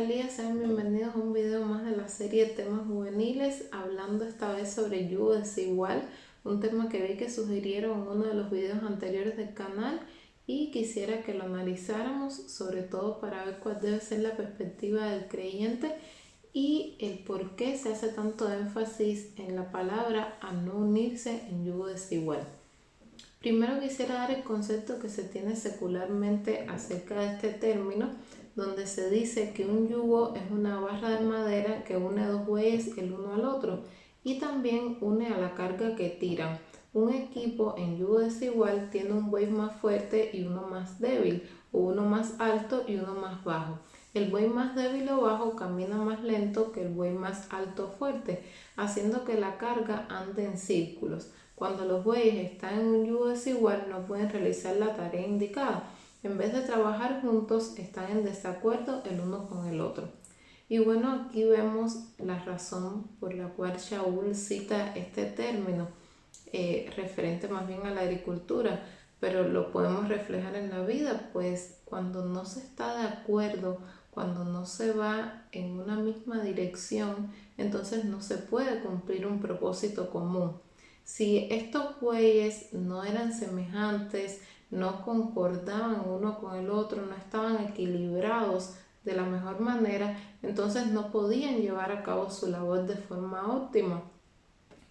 Talía, sean bienvenidos a un video más de la serie Temas Juveniles, hablando esta vez sobre yugo desigual, un tema que vi que sugirieron en uno de los videos anteriores del canal y quisiera que lo analizáramos, sobre todo para ver cuál debe ser la perspectiva del creyente y el por qué se hace tanto énfasis en la palabra a no unirse en yugo desigual. Primero quisiera dar el concepto que se tiene secularmente acerca de este término, donde se dice que un yugo es una barra de madera que une a dos bueyes el uno al otro y también une a la carga que tiran. Un equipo en yugo desigual tiene un buey más fuerte y uno más débil, o uno más alto y uno más bajo. El buey más débil o bajo camina más lento que el buey más alto o fuerte, haciendo que la carga ande en círculos. Cuando los bueyes están en un yugo desigual no pueden realizar la tarea indicada. En vez de trabajar juntos, están en desacuerdo el uno con el otro. Y bueno, aquí vemos la razón por la cual Shaul cita este término, referente más bien a la agricultura, pero lo podemos reflejar en la vida, pues cuando no se está de acuerdo, cuando no se va en una misma dirección, entonces no se puede cumplir un propósito común. Si estos bueyes no eran semejantes, no concordaban uno con el otro, no estaban equilibrados de la mejor manera, entonces no podían llevar a cabo su labor de forma óptima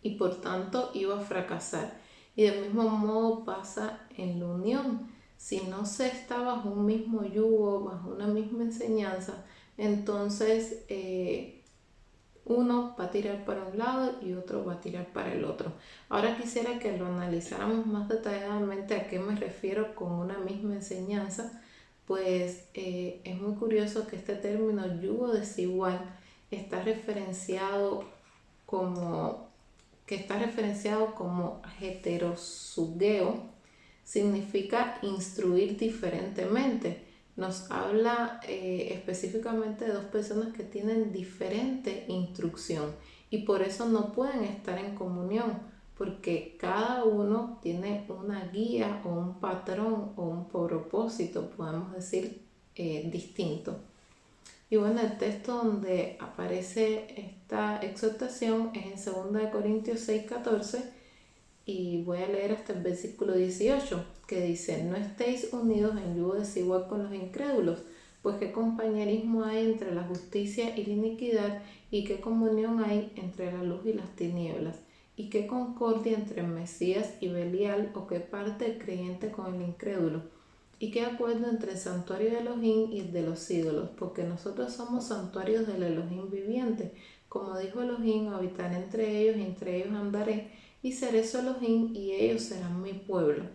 y por tanto iba a fracasar. Y del mismo modo pasa en la unión. Si no se está bajo un mismo yugo, bajo una misma enseñanza, entonces uno va a tirar para un lado y otro va a tirar para el otro. Ahora quisiera que lo analizáramos más detalladamente a qué me refiero con una misma enseñanza, pues es muy curioso que este término yugo desigual está referenciado como heterosugeo, significa instruir diferentemente. Nos habla específicamente de dos personas que tienen diferente instrucción y por eso no pueden estar en comunión, porque cada uno tiene una guía o un patrón o un propósito, podemos decir, distinto. Y bueno, el texto donde aparece esta exhortación es en 2 Corintios 6:14 y voy a leer hasta el versículo 18, que dice: no estéis unidos en yugo desigual con los incrédulos, pues qué compañerismo hay entre la justicia y la iniquidad, y qué comunión hay entre la luz y las tinieblas, y qué concordia entre el Mesías y Belial, o qué parte el creyente con el incrédulo, y qué acuerdo entre el santuario de Elohim y el de los ídolos, porque nosotros somos santuarios del Elohim viviente. Como dijo Elohim, habitaré entre ellos y entre ellos andaré, y seré su Elohim y ellos serán mi pueblo.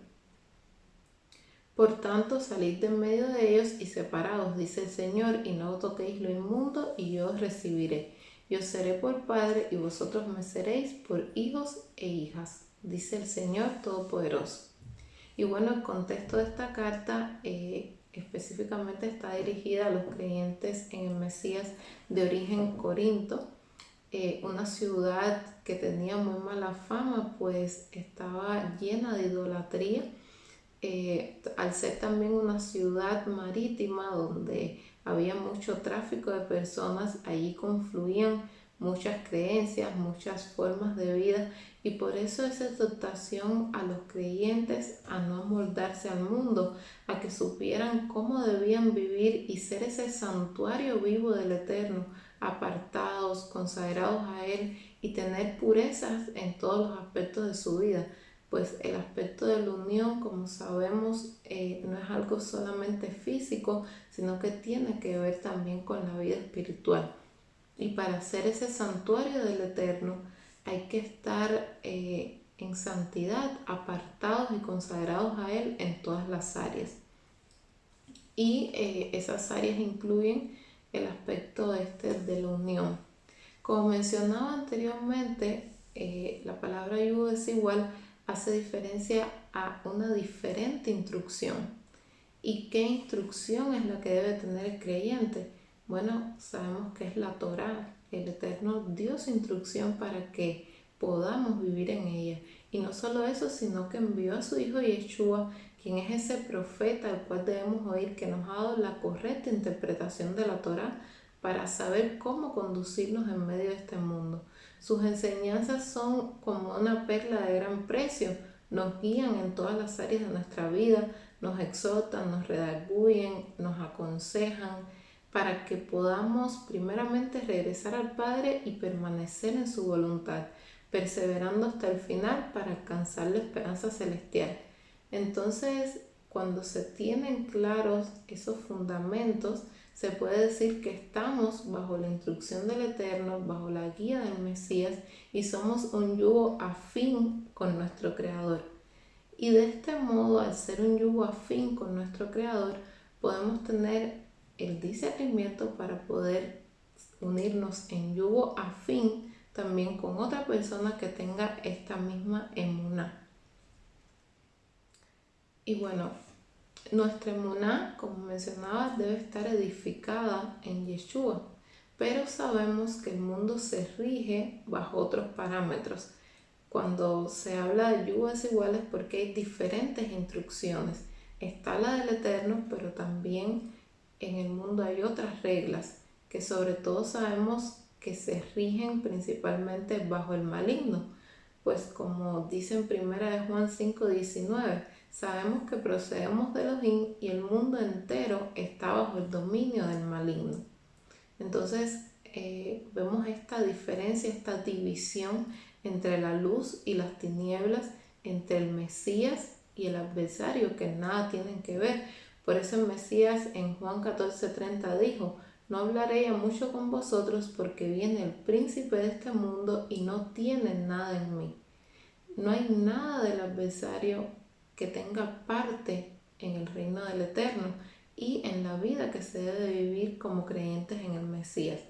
Por tanto, salid de en medio de ellos y separaos, dice el Señor, y no toquéis lo inmundo, y yo os recibiré. Yo seré por padre, y vosotros me seréis por hijos e hijas, dice el Señor Todopoderoso. Y bueno, el contexto de esta carta específicamente está dirigida a los creyentes en el Mesías de origen Corinto, una ciudad que tenía muy mala fama, pues estaba llena de idolatría, al ser también una ciudad marítima donde había mucho tráfico de personas, allí confluían muchas creencias, muchas formas de vida, y por eso esa exhortación a los creyentes a no amoldarse al mundo, a que supieran cómo debían vivir y ser ese santuario vivo del Eterno, apartados, consagrados a Él y tener purezas en todos los aspectos de su vida. Pues el aspecto de la unión, como sabemos, no es algo solamente físico, sino que tiene que ver también con la vida espiritual. Y para ser ese santuario del Eterno hay que estar en santidad, apartados y consagrados a Él en todas las áreas. Y esas áreas incluyen el aspecto de la unión. Como mencionaba anteriormente, la palabra yugo desigual hace diferencia a una diferente instrucción. ¿Y qué instrucción es la que debe tener el creyente? Bueno, sabemos que es la Torá. El Eterno dio su instrucción para que podamos vivir en ella. Y no solo eso, sino que envió a su Hijo Yeshua, quien es ese profeta al cual debemos oír, que nos ha dado la correcta interpretación de la Torá, para saber cómo conducirnos en medio de este mundo. Sus enseñanzas son como una perla de gran precio, nos guían en todas las áreas de nuestra vida, nos exhortan, nos redarguyen, nos aconsejan, para que podamos primeramente regresar al Padre y permanecer en su voluntad, perseverando hasta el final para alcanzar la esperanza celestial. Entonces, cuando se tienen claros esos fundamentos, se puede decir que estamos bajo la instrucción del Eterno, bajo la guía del Mesías, y somos un yugo afín con nuestro Creador. Y de este modo, al ser un yugo afín con nuestro Creador, podemos tener el discernimiento para poder unirnos en yugo afín también con otra persona que tenga esta misma emuná. Y bueno, nuestra emuná, como mencionaba, debe estar edificada en Yeshua, pero sabemos que el mundo se rige bajo otros parámetros. Cuando se habla de yugas iguales, porque hay diferentes instrucciones. Está la del Eterno, pero también en el mundo hay otras reglas que sobre todo sabemos que se rigen principalmente bajo el maligno. Pues como dice en 1 de Juan 5:19, sabemos que procedemos de Elohim y el mundo entero está bajo el dominio del maligno. Entonces vemos esta diferencia, esta división entre la luz y las tinieblas, entre el Mesías y el adversario, que nada tienen que ver. Por eso el Mesías en Juan 14:30 dijo: no hablaré ya mucho con vosotros porque viene el príncipe de este mundo y no tiene nada en mí. No hay nada del adversario que tenga parte en el reino del Eterno y en la vida que se debe vivir como creyentes en el Mesías.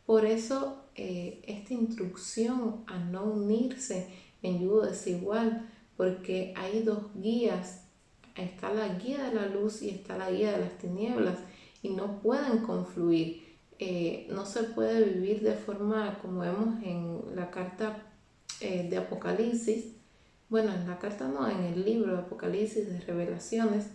Por eso esta instrucción a no unirse en yugo desigual, porque hay dos guías, está la guía de la luz y está la guía de las tinieblas, y no pueden confluir. No se puede vivir de forma como vemos en la carta de Apocalipsis. Bueno, en la carta no, en el libro de Apocalipsis de Revelaciones,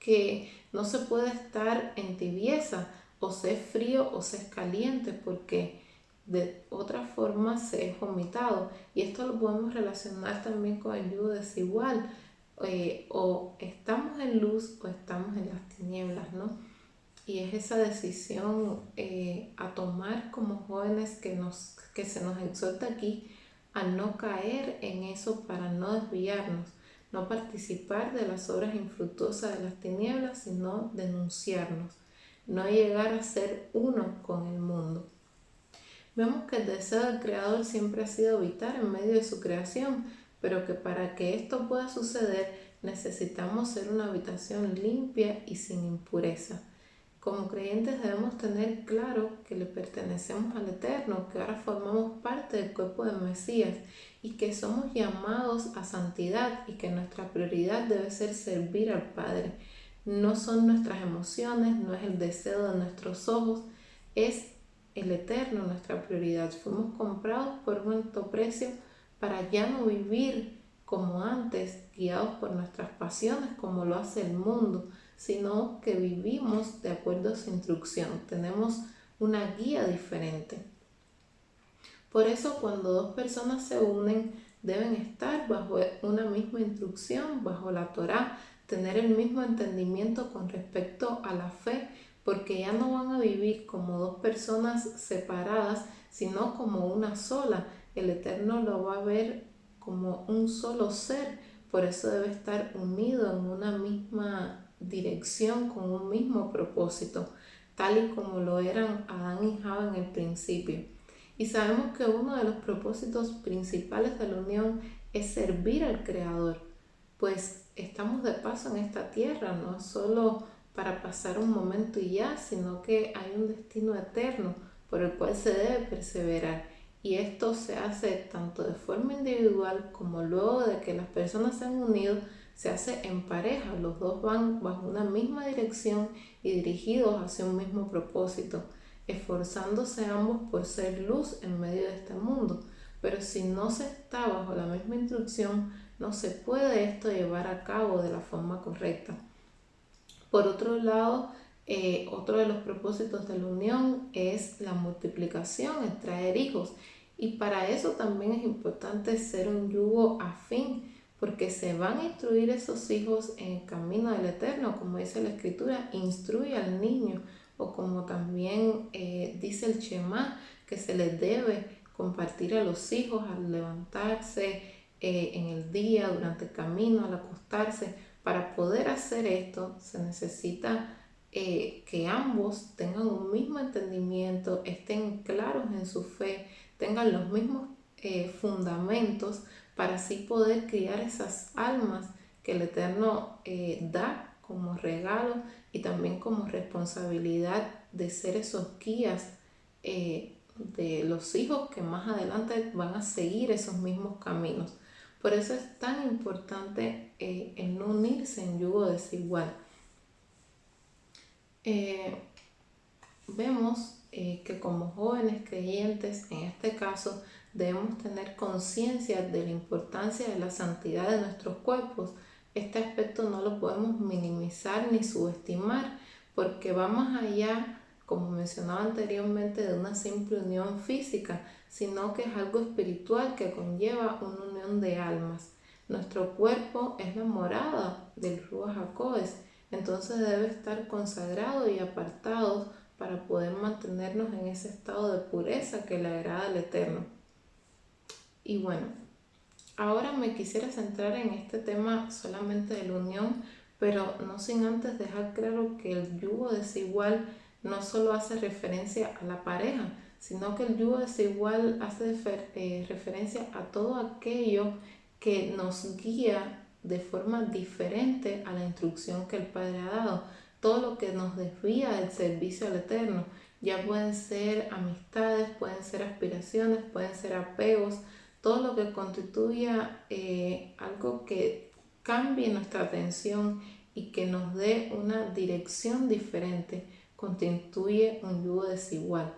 que no se puede estar en tibieza, o se es frío o se es caliente, porque de otra forma se es vomitado. Y esto lo podemos relacionar también con el yugo desigual, o estamos en luz o estamos en las tinieblas, ¿no? Y es esa decisión a tomar como jóvenes que se nos exhorta aquí, a no caer en eso para no desviarnos, no participar de las obras infructuosas de las tinieblas, sino denunciarnos, no llegar a ser uno con el mundo. Vemos que el deseo del Creador siempre ha sido habitar en medio de su creación, pero que para que esto pueda suceder necesitamos ser una habitación limpia y sin impureza. Como creyentes debemos tener claro que le pertenecemos al Eterno, que ahora formamos parte del cuerpo del Mesías y que somos llamados a santidad y que nuestra prioridad debe ser servir al Padre. No son nuestras emociones, no es el deseo de nuestros ojos, es el Eterno nuestra prioridad. Fuimos comprados por un alto precio para ya no vivir como antes, guiados por nuestras pasiones como lo hace el mundo, sino que vivimos de acuerdo a su instrucción. Tenemos una guía diferente. Por eso cuando dos personas se unen, deben estar bajo una misma instrucción, bajo la Torá, tener el mismo entendimiento con respecto a la fe, porque ya no van a vivir como dos personas separadas, sino como una sola. El Eterno lo va a ver como un solo ser, por eso debe estar unido en una misma dirección, con un mismo propósito, tal y como lo eran Adán y Java en el principio. Y sabemos que uno de los propósitos principales de la unión es servir al Creador, pues estamos de paso en esta tierra, no solo para pasar un momento y ya, sino que hay un destino eterno por el cual se debe perseverar. Y esto se hace tanto de forma individual como luego de que las personas se han unido, se hace en pareja. Los dos van bajo una misma dirección y dirigidos hacia un mismo propósito, esforzándose ambos por ser luz en medio de este mundo. Pero si no se está bajo la misma instrucción, no se puede esto llevar a cabo de la forma correcta. Por otro lado, Otro de los propósitos de la unión es la multiplicación, el traer hijos. Y para eso también es importante ser un yugo afín, porque se van a instruir esos hijos en el camino del Eterno, como dice la Escritura, instruye al niño, o como también dice el Shema, que se les debe compartir a los hijos al levantarse en el día, durante el camino, al acostarse. Para poder hacer esto se necesita que ambos tengan un mismo entendimiento, estén claros en su fe, tengan los mismos fundamentos para así poder criar esas almas que el Eterno da como regalo y también como responsabilidad de ser esos guías de los hijos que más adelante van a seguir esos mismos caminos. Por eso es tan importante el no unirse en yugo desigual. Vemos que como jóvenes creyentes, en este caso, debemos tener conciencia de la importancia de la santidad de nuestros cuerpos. Este aspecto no lo podemos minimizar ni subestimar, porque va más allá, como mencionaba anteriormente, de una simple unión física, sino que es algo espiritual que conlleva una unión de almas. Nuestro cuerpo es la morada del Ruach HaKodesh, entonces debe estar consagrado y apartado para poder mantenernos en ese estado de pureza que le agrada al Eterno. Y bueno, ahora me quisiera centrar en este tema solamente de la unión, pero no sin antes dejar claro que el yugo desigual no solo hace referencia a la pareja, sino que el yugo desigual hace referencia a todo aquello que nos guía de forma diferente a la instrucción que el Padre ha dado. Todo lo que nos desvía del servicio al Eterno, ya pueden ser amistades, pueden ser aspiraciones, pueden ser apegos, todo lo que constituya algo que cambie nuestra atención y que nos dé una dirección diferente, constituye un yugo desigual.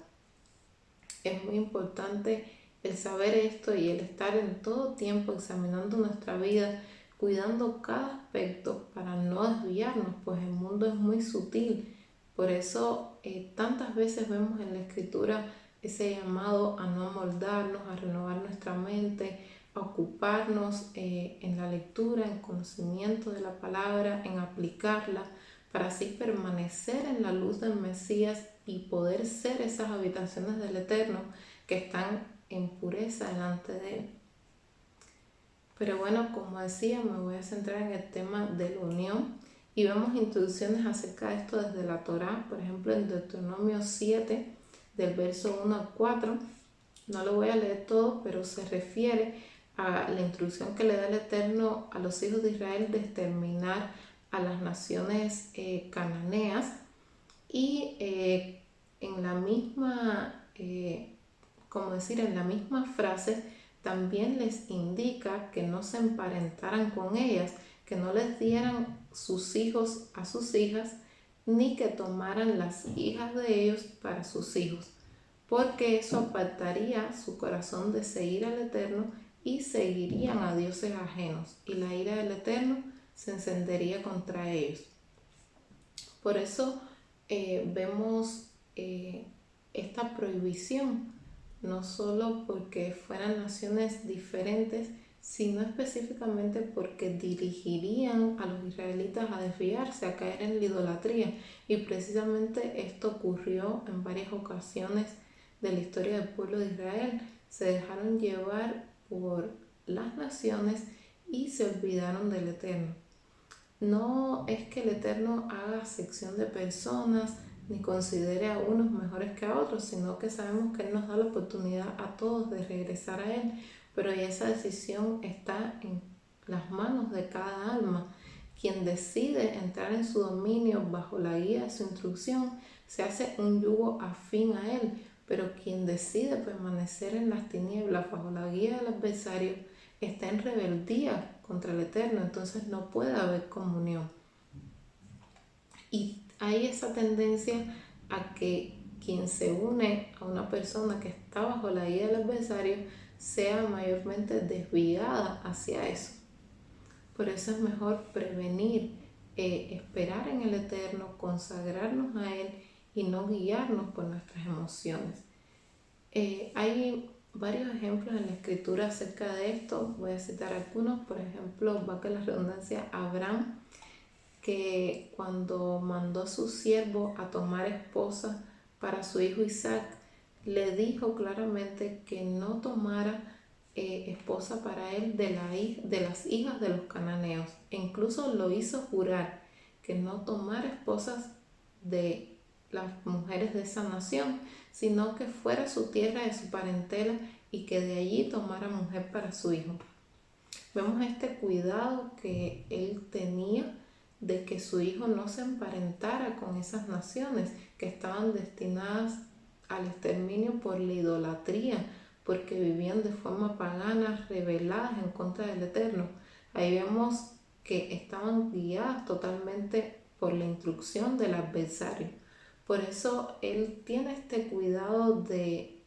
Es muy importante el saber esto y el estar en todo tiempo examinando nuestra vida, cuidando cada aspecto para no desviarnos, pues el mundo es muy sutil. Por eso tantas veces vemos en la Escritura ese llamado a no amoldarnos, a renovar nuestra mente, a ocuparnos en la lectura, en conocimiento de la palabra, en aplicarla, para así permanecer en la luz del Mesías y poder ser esas habitaciones del Eterno que están en pureza delante de Él. Pero bueno, como decía, me voy a centrar en el tema de la unión y vemos introducciones acerca de esto desde la Torá, por ejemplo en Deuteronomio 7, del verso 1 al 4. No lo voy a leer todo, pero se refiere a la instrucción que le da el Eterno a los hijos de Israel de exterminar a las naciones cananeas y en la misma, en la misma frase también les indica que no se emparentaran con ellas, que no les dieran sus hijos a sus hijas, ni que tomaran las hijas de ellos para sus hijos, porque eso apartaría su corazón de seguir al Eterno y seguirían a dioses ajenos, y la ira del Eterno se encendería contra ellos. Por eso vemos esta prohibición, no solo porque fueran naciones diferentes, sino específicamente porque dirigirían a los israelitas a desviarse, a caer en la idolatría. Y precisamente esto ocurrió en varias ocasiones de la historia del pueblo de Israel. Se dejaron llevar por las naciones y se olvidaron del Eterno. No es que el Eterno haga acepción de personas ni considere a unos mejores que a otros, sino que sabemos que Él nos da la oportunidad a todos de regresar a Él, pero esa decisión está en las manos de cada alma. Quien decide entrar en su dominio bajo la guía de su instrucción se hace un yugo afín a Él, pero quien decide permanecer en las tinieblas bajo la guía del adversario está en rebeldía contra el Eterno, entonces no puede haber comunión. Y hay esa tendencia a que quien se une a una persona que está bajo la guía del adversario sea mayormente desviada hacia eso. Por eso es mejor prevenir esperar en el Eterno, consagrarnos a Él y no guiarnos por nuestras emociones. Hay varios ejemplos en la escritura acerca de esto. Voy a citar algunos. Por ejemplo, va que la redundancia, Abraham, que cuando mandó a su siervo a tomar esposa para su hijo Isaac, le dijo claramente que no tomara esposa para él de las hijas de los cananeos. E incluso lo hizo jurar que no tomara esposas de las mujeres de esa nación, sino que fuera su tierra, de su parentela, y que de allí tomara mujer para su hijo. Vemos este cuidado que él tenía de que su hijo no se emparentara con esas naciones que estaban destinadas al exterminio por la idolatría, porque vivían de forma pagana, rebeladas en contra del Eterno. Ahí vemos que estaban guiadas totalmente por la instrucción del adversario. Por eso él tiene este cuidado de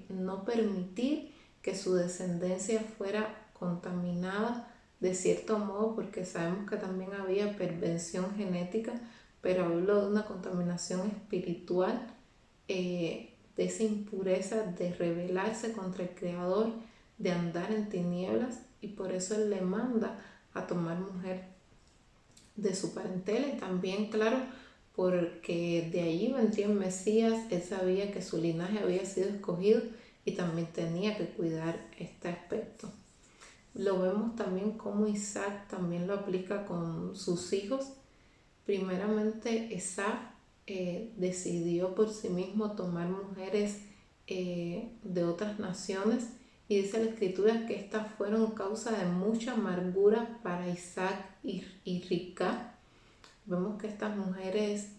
no permitir que su descendencia fuera contaminada de cierto modo, porque sabemos que también había perversión genética, pero hablo de una contaminación espiritual, de esa impureza de rebelarse contra el Creador, de andar en tinieblas, y por eso Él le manda a tomar mujer de su parentela. Y también, claro, porque de allí vendría el Mesías. Él sabía que su linaje había sido escogido y también tenía que cuidar este aspecto. Lo vemos también como Isaac también lo aplica con sus hijos. Primeramente, Isaac decidió por sí mismo tomar mujeres de otras naciones, y dice la escritura que estas fueron causa de mucha amargura para Isaac y Rica. Vemos que estas mujeres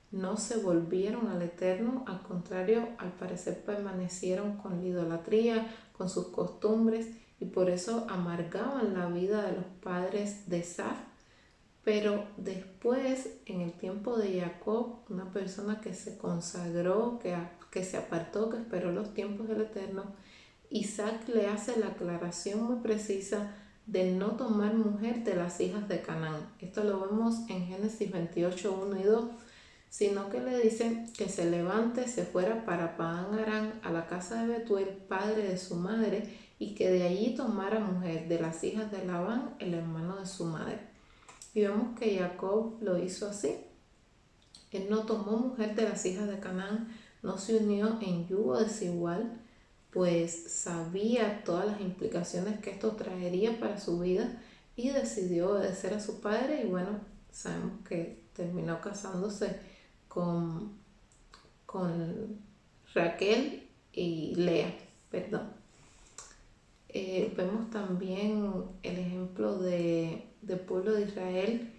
no se volvieron al Eterno, al contrario, al parecer permanecieron con la idolatría, con sus costumbres, y por eso amargaban la vida de los padres de Isaac. Pero después, en el tiempo de Jacob, una persona que se consagró, que se apartó, que esperó los tiempos del Eterno, Isaac le hace la aclaración muy precisa de no tomar mujer de las hijas de Canaán. Esto lo vemos en Génesis 28, 1 y 2, sino que le dice que se levante, se fuera para Padán Aram, a la casa de Betuel, padre de su madre, y que de allí tomara mujer de las hijas de Labán, el hermano de su madre. Y vemos que Jacob lo hizo así. Él no tomó mujer de las hijas de Canaán, no se unió en yugo desigual, pues sabía todas las implicaciones que esto traería para su vida, y decidió obedecer a su padre. Y bueno, sabemos que terminó casándose con Raquel y Lea, perdón. Vemos también el ejemplo del pueblo de Israel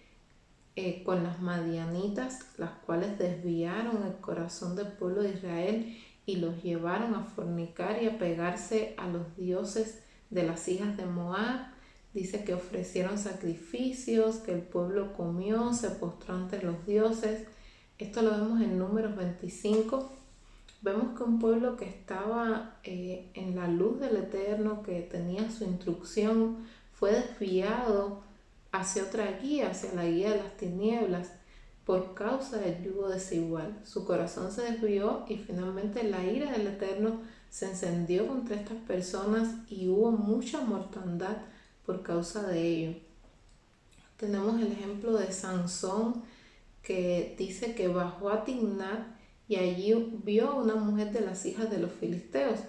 con las madianitas, las cuales desviaron el corazón del pueblo de Israel y los llevaron a fornicar y a pegarse a los dioses de las hijas de Moab. Dice que ofrecieron sacrificios, que el pueblo comió, se postró ante los dioses. Esto lo vemos en Números 25. Vemos que un pueblo que estaba en la luz del Eterno, que tenía su instrucción, fue desviado hacia otra guía, hacia la guía de las tinieblas, por causa del yugo desigual. Su corazón se desvió y finalmente la ira del Eterno se encendió contra estas personas y hubo mucha mortandad por causa de ello. Tenemos el ejemplo de Sansón, que dice que bajó a Timnat y allí vio a una mujer de las hijas de los filisteos,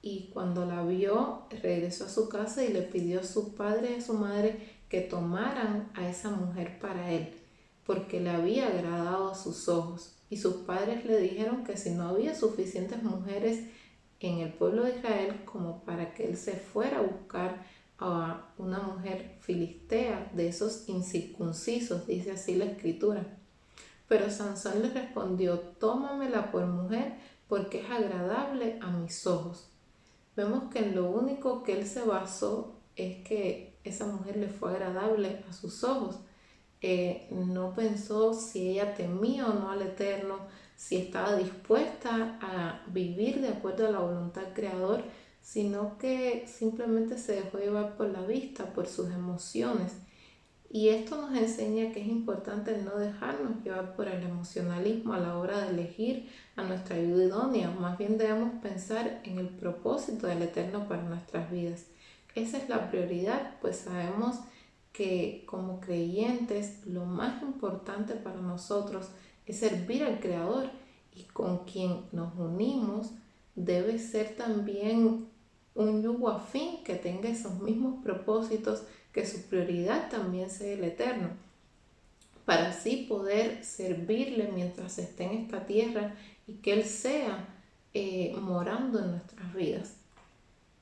y cuando la vio regresó a su casa y le pidió a su padre y a su madre que tomaran a esa mujer para él, porque le había agradado a sus ojos. Y sus padres le dijeron que si no había suficientes mujeres en el pueblo de Israel como para que él se fuera a buscar a una mujer filistea, de esos incircuncisos, dice así la escritura. Pero Sansón le respondió: tómamela por mujer, porque es agradable a mis ojos. Vemos que en lo único que él se basó es que esa mujer le fue agradable a sus ojos. No pensó si ella temía o no al Eterno, si estaba dispuesta a vivir de acuerdo a la voluntad del Creador, sino que simplemente se dejó llevar por la vista, por sus emociones. Y esto nos enseña que es importante no dejarnos llevar por el emocionalismo a la hora de elegir a nuestra ayuda idónea. Más bien debemos pensar en el propósito del Eterno para nuestras vidas. Esa es la prioridad, pues sabemos que como creyentes lo más importante para nosotros es servir al Creador, y con quien nos unimos debe ser también un yugo afín que tenga esos mismos propósitos, que su prioridad también sea el Eterno, para así poder servirle mientras esté en esta tierra y que Él sea morando en nuestras vidas.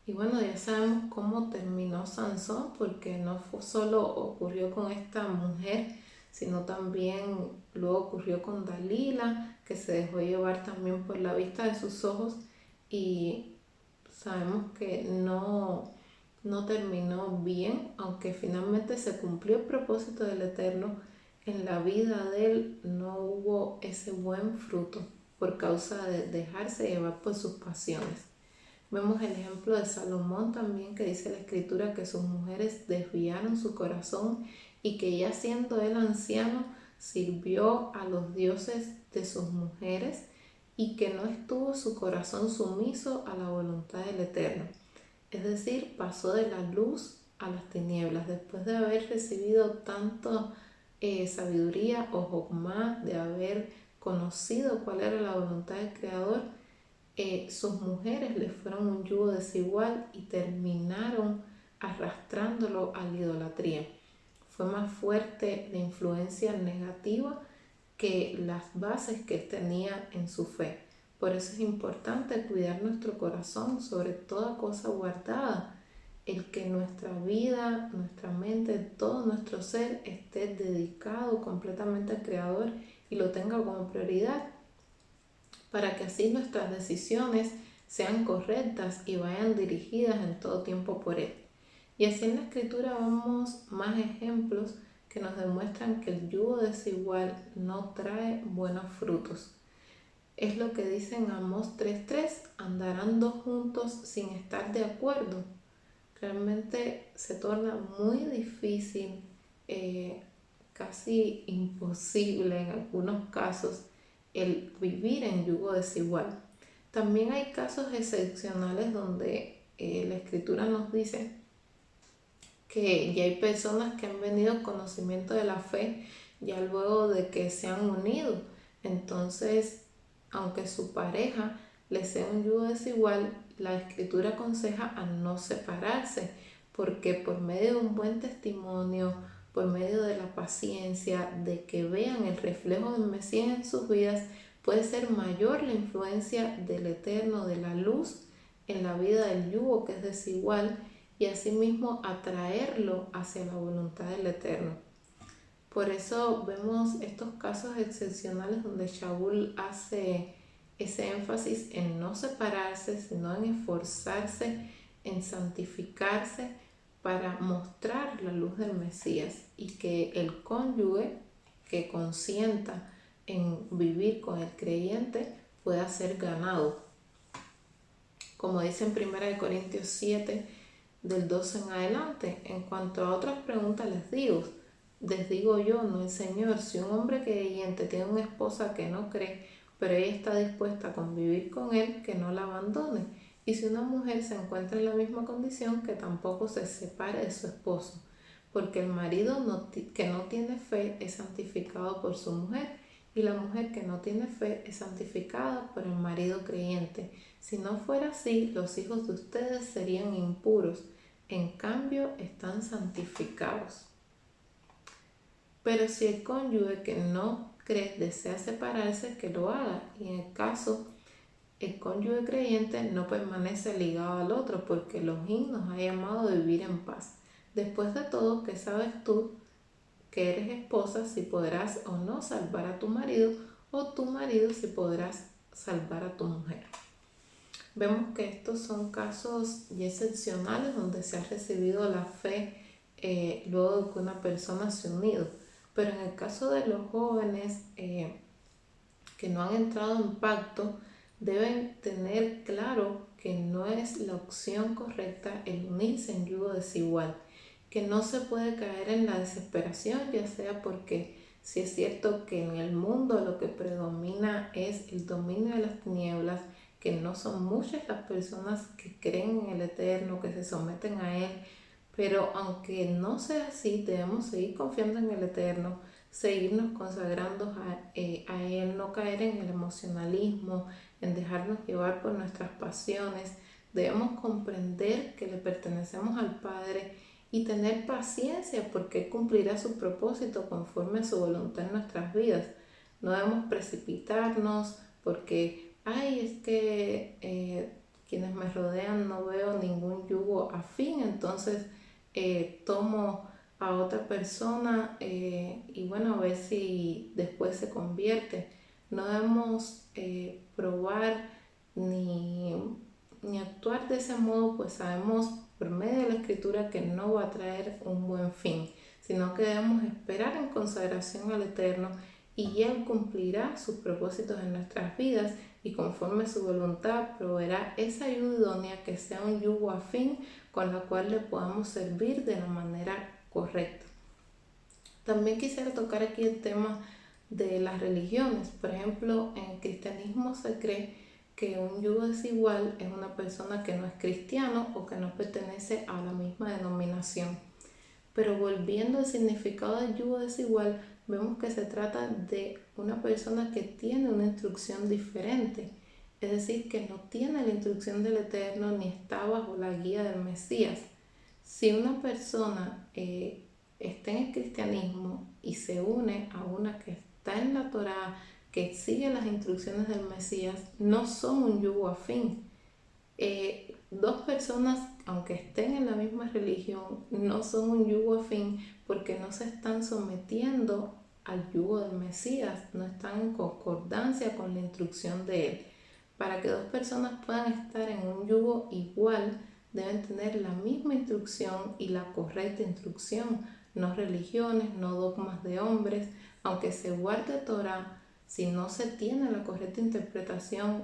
Y bueno, ya sabemos cómo terminó Sansón, porque no solo ocurrió con esta mujer, sino también luego ocurrió con Dalila, que se dejó llevar también por la vista de sus ojos, y sabemos que no terminó bien, aunque finalmente se cumplió el propósito del Eterno. En la vida de él no hubo ese buen fruto por causa de dejarse llevar por sus pasiones. Vemos el ejemplo de Salomón también, que dice la escritura que sus mujeres desviaron su corazón y que ya siendo él anciano sirvió a los dioses de sus mujeres y que no estuvo su corazón sumiso a la voluntad del Eterno. Es decir, pasó de la luz a las tinieblas después de haber recibido tanto sabiduría o jokmá, de haber conocido cuál era la voluntad del Creador. Sus mujeres le fueron un yugo desigual y terminaron arrastrándolo a la idolatría. Fue más fuerte la influencia negativa que las bases que él tenía en su fe. Por eso es importante cuidar nuestro corazón sobre toda cosa guardada, el que nuestra vida, nuestra mente, todo nuestro ser esté dedicado completamente al Creador y lo tenga como prioridad, para que así nuestras decisiones sean correctas y vayan dirigidas en todo tiempo por Él. Y así en la Escritura vemos más ejemplos que nos demuestran que el yugo desigual no trae buenos frutos. Es lo que dice en Amós 3:3, andarán dos juntos sin estar de acuerdo. Realmente se torna muy difícil, casi imposible en algunos casos, el vivir en yugo desigual. También hay casos excepcionales donde la escritura nos dice que ya hay personas que han venido al conocimiento de la fe ya luego de que se han unido. Entonces, aunque su pareja les sea un yugo desigual, la escritura aconseja a no separarse, porque por medio de un buen testimonio, por medio de la paciencia, de que vean el reflejo del Mesías en sus vidas, puede ser mayor la influencia del Eterno, de la luz, en la vida del yugo que es desigual, y asimismo atraerlo hacia la voluntad del Eterno. Por eso vemos estos casos excepcionales donde Shaul hace ese énfasis en no separarse, sino en esforzarse, en santificarse para mostrar la luz del Mesías, y que el cónyuge que consienta en vivir con el creyente pueda ser ganado. Como dice en 1 Corintios 7, del 12 en adelante. En cuanto a otras preguntas les digo yo, no el Señor, si un hombre creyente tiene una esposa que no cree, pero ella está dispuesta a convivir con él, que no la abandone. Y si una mujer se encuentra en la misma condición, que tampoco se separe de su esposo, porque el marido que no tiene fe es santificado por su mujer, y la mujer que no tiene fe es santificada por el marido creyente. Si no fuera así, los hijos de ustedes serían impuros, en cambio están santificados. Pero si el cónyuge que no cree desea separarse, que lo haga. Y en el caso, el cónyuge creyente no permanece ligado al otro, porque Elohim nos ha llamado a vivir en paz. Después de todo, ¿qué sabes tú que eres esposa si podrás o no salvar a tu marido, o tu marido si podrás salvar a tu mujer? Vemos que estos son casos excepcionales donde se ha recibido la fe luego de que una persona se ha unido. Pero en el caso de los jóvenes que no han entrado en pacto, deben tener claro que no es la opción correcta el unirse en yugo desigual, que no se puede caer en la desesperación, ya sea porque si es cierto que en el mundo lo que predomina es el dominio de las tinieblas, que no son muchas las personas que creen en el Eterno, que se someten a Él, pero aunque no sea así, debemos seguir confiando en el Eterno, seguirnos consagrando a Él, no caer en el emocionalismo, en dejarnos llevar por nuestras pasiones. Debemos comprender que le pertenecemos al Padre y tener paciencia porque Él cumplirá su propósito conforme a su voluntad en nuestras vidas. No debemos precipitarnos porque, ay, es que quienes me rodean no veo ningún yugo afín, entonces tomo a otra persona y bueno, a ver si después se convierte. No debemos probar ni actuar de ese modo, pues sabemos por medio de la Escritura que no va a traer un buen fin, sino que debemos esperar en consagración al Eterno y Él cumplirá sus propósitos en nuestras vidas y conforme a su voluntad proveerá esa ayuda idónea que sea un yugo afín con la cual le podamos servir de la manera correcta. También quisiera tocar aquí el tema de las religiones. Por ejemplo, en el cristianismo se cree que un yugo desigual es una persona que no es cristiano o que no pertenece a la misma denominación. Pero volviendo al significado del yugo desigual, vemos que se trata de una persona que tiene una instrucción diferente, es decir, que no tiene la instrucción del Eterno ni está bajo la guía del Mesías. Si una persona está en el cristianismo y se une a una que está en la Torá, que sigue las instrucciones del Mesías, no son un yugo afín. Dos personas, aunque estén en la misma religión, no son un yugo afín porque no se están sometiendo al yugo del Mesías, no están en concordancia con la instrucción de él. Para que dos personas puedan estar en un yugo igual, deben tener la misma instrucción y la correcta instrucción, no religiones, no dogmas de hombres. Aunque se guarde Torah, si no se tiene la correcta interpretación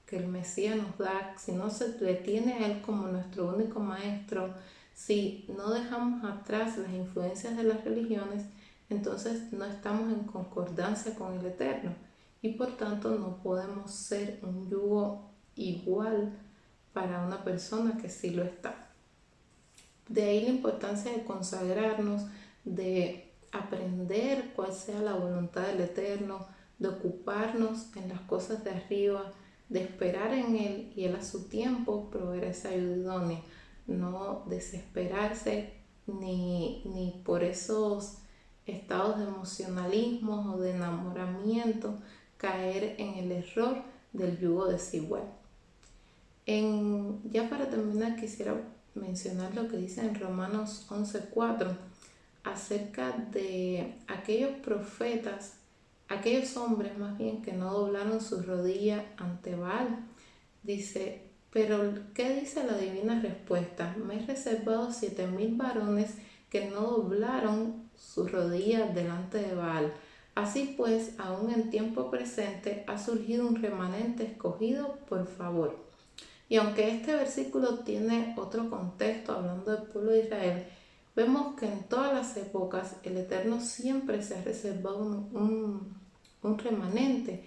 que el Mesías nos da, si no se le tiene a Él como nuestro único maestro, si no dejamos atrás las influencias de las religiones, entonces no estamos en concordancia con el Eterno y por tanto no podemos ser un yugo igual para una persona que sí lo está. De ahí la importancia de consagrarnos, de aprender cuál sea la voluntad del Eterno, de ocuparnos en las cosas de arriba, de esperar en Él y Él a su tiempo proveer esa ayuda idónea. No desesperarse ni por esos estados de emocionalismo o de enamoramiento caer en el error del yugo desigual. Ya para terminar quisiera mencionar lo que dice en Romanos 11:4 acerca de aquellos profetas, aquellos hombres más bien que no doblaron su rodilla ante Baal. Dice, pero ¿qué dice la divina respuesta? Me he reservado 7,000 varones que no doblaron su rodilla delante de Baal. Así pues, aún en tiempo presente ha surgido un remanente escogido por favor. Y aunque este versículo tiene otro contexto hablando del pueblo de Israel, vemos que en todas las épocas el Eterno siempre se ha reservado un remanente,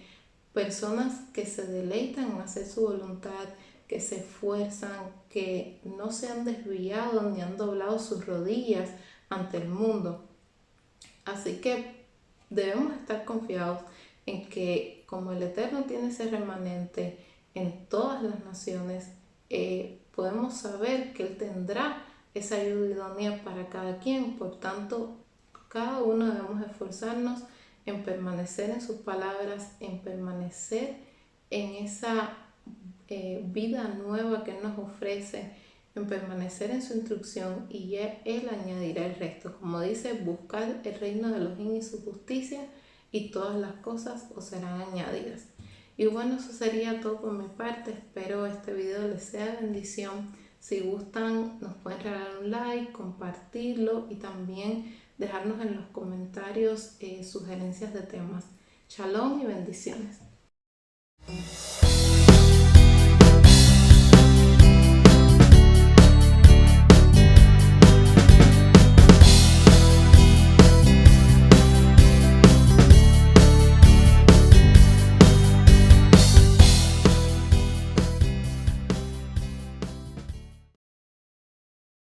personas que se deleitan en hacer su voluntad, que se esfuerzan, que no se han desviado ni han doblado sus rodillas ante el mundo. Así que debemos estar confiados en que como el Eterno tiene ese remanente en todas las naciones, podemos saber que Él tendrá esa ayuda idónea para cada quien. Por tanto, cada uno debemos esforzarnos en permanecer en sus palabras, en permanecer en esa vida nueva que Él nos ofrece, en permanecer en su instrucción y Él añadirá el resto. Como dice, buscad el reino de Elohim y su justicia y todas las cosas os serán añadidas. Y bueno, eso sería todo por mi parte. Espero este video les sea de bendición. Si gustan, nos pueden regalar un like, compartirlo y también dejarnos en los comentarios sugerencias de temas. Shalom y bendiciones.